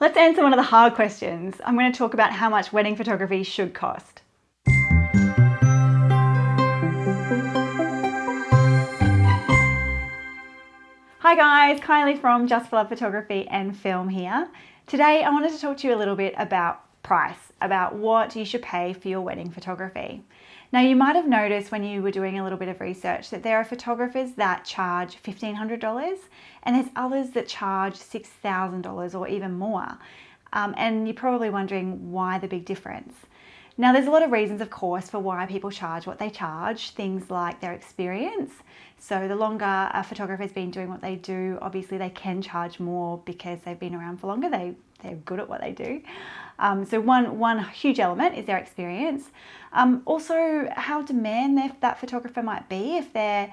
Let's answer one of the hard questions. I'm going to talk about how much wedding photography should cost. Hi guys, Kylie from Just for Love Photography and Film here. Today I wanted to talk to you a little bit about price, about what you should pay for your wedding photography. Now you might have noticed when you were doing a little bit of research that there are photographers that charge $1,500 and there's others that charge $6,000 or even more. And you're probably wondering why the big difference. Now there's a lot of reasons, of course, for why people charge what they charge, things like their experience. So the longer a photographer's been doing what they do, obviously they can charge more because they've been around for longer, they're good at what they do. So one huge element is their experience. Also how demand that photographer might be. If they're,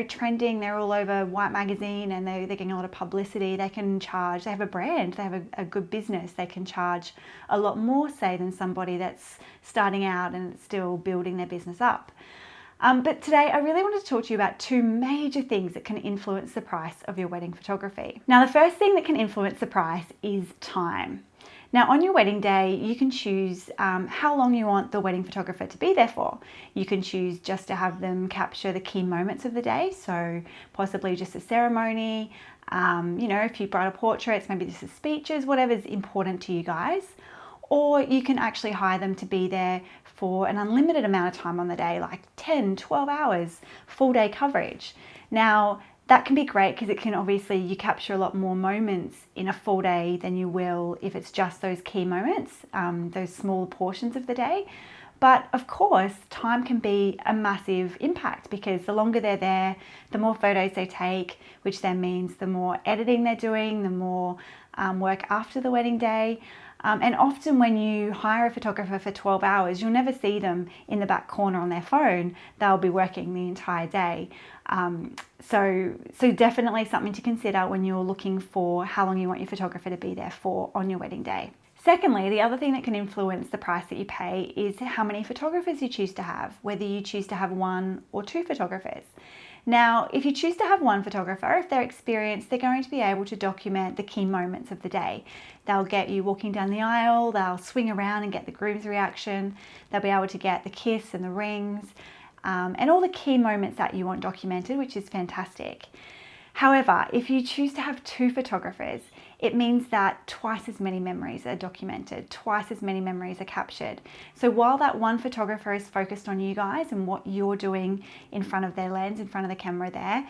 trending, they're all over White Magazine and they're getting a lot of publicity, they can charge, they have a brand, they have a good business, they can charge a lot more, say, than somebody that's starting out and still building their business up. But today I really wanted to talk to you about two major things that can influence the price of your wedding photography. Now the first thing that can influence the price is time. Now on your wedding day, you can choose how long you want the wedding photographer to be there for. You can choose just to have them capture the key moments of the day, so possibly just a ceremony, if you bridal portraits, maybe this is speeches, whatever's important to you guys. Or you can actually hire them to be there for an unlimited amount of time on the day, like 10, 12 hours, full day coverage. Now, that can be great because it can obviously, you capture a lot more moments in a full day than you will if it's just those key moments, those small portions of the day. But of course, time can be a massive impact because the longer they're there, the more photos they take, which then means the more editing they're doing, the more work after the wedding day. And often when you hire a photographer for 12 hours, you'll never see them in the back corner on their phone. They'll be working the entire day. So definitely something to consider when you're looking for how long you want your photographer to be there for on your wedding day. Secondly, the other thing that can influence the price that you pay is how many photographers you choose to have, whether you choose to have one or two photographers. Now, if you choose to have one photographer, if they're experienced, they're going to be able to document the key moments of the day. They'll get you walking down the aisle, they'll swing around and get the groom's reaction, they'll be able to get the kiss and the rings, and all the key moments that you want documented, which is fantastic. However, if you choose to have two photographers, it means that twice as many memories are documented, twice as many memories are captured. So while that one photographer is focused on you guys and what you're doing in front of their lens, in front of the camera there,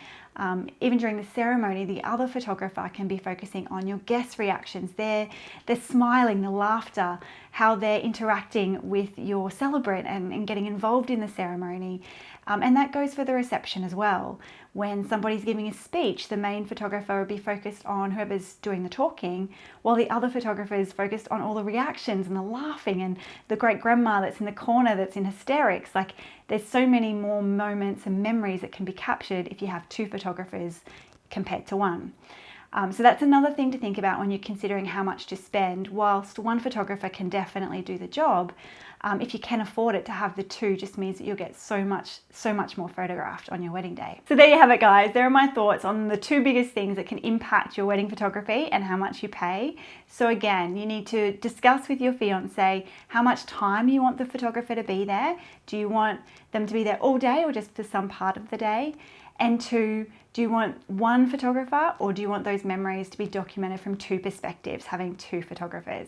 even during the ceremony, the other photographer can be focusing on your guests' reactions. They're smiling, the laughter, how they're interacting with your celebrant and getting involved in the ceremony. And that goes for the reception as well. When somebody's giving a speech, the main photographer will be focused on whoever's doing the talking, while the other photographer is focused on all the reactions and the laughing and the great grandma that's in the corner that's in hysterics. Like, there's so many more moments and memories that can be captured if you have two photographers compared to one. So that's another thing to think about when you're considering how much to spend. Whilst one photographer can definitely do the job, if you can afford it, to have the two just means that you'll get so much more photographed on your wedding day. So there you have it, guys. There are my thoughts on the two biggest things that can impact your wedding photography and how much you pay. So again, you need to discuss with your fiance how much time you want the photographer to be there. Do you want them to be there all day or just for some part of the day? And two, do you want one photographer or do you want those memories to be documented from two perspectives, having two photographers?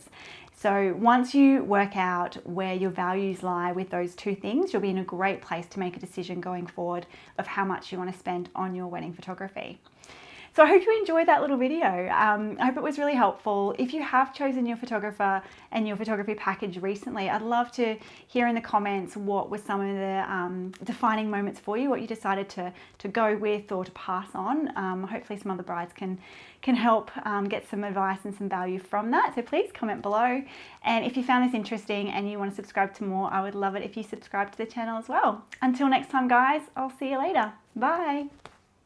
So once you work out where your values lie with those two things, you'll be in a great place to make a decision going forward of how much you want to spend on your wedding photography. So I hope you enjoyed that little video. I hope it was really helpful. If you have chosen your photographer and your photography package recently, I'd love to hear in the comments what were some of the defining moments for you, what you decided to go with or to pass on. Hopefully some other brides can help get some advice and some value from that. So please comment below. And if you found this interesting and you want to subscribe to more, I would love it if you subscribe to the channel as well. Until next time, guys, I'll see you later. Bye.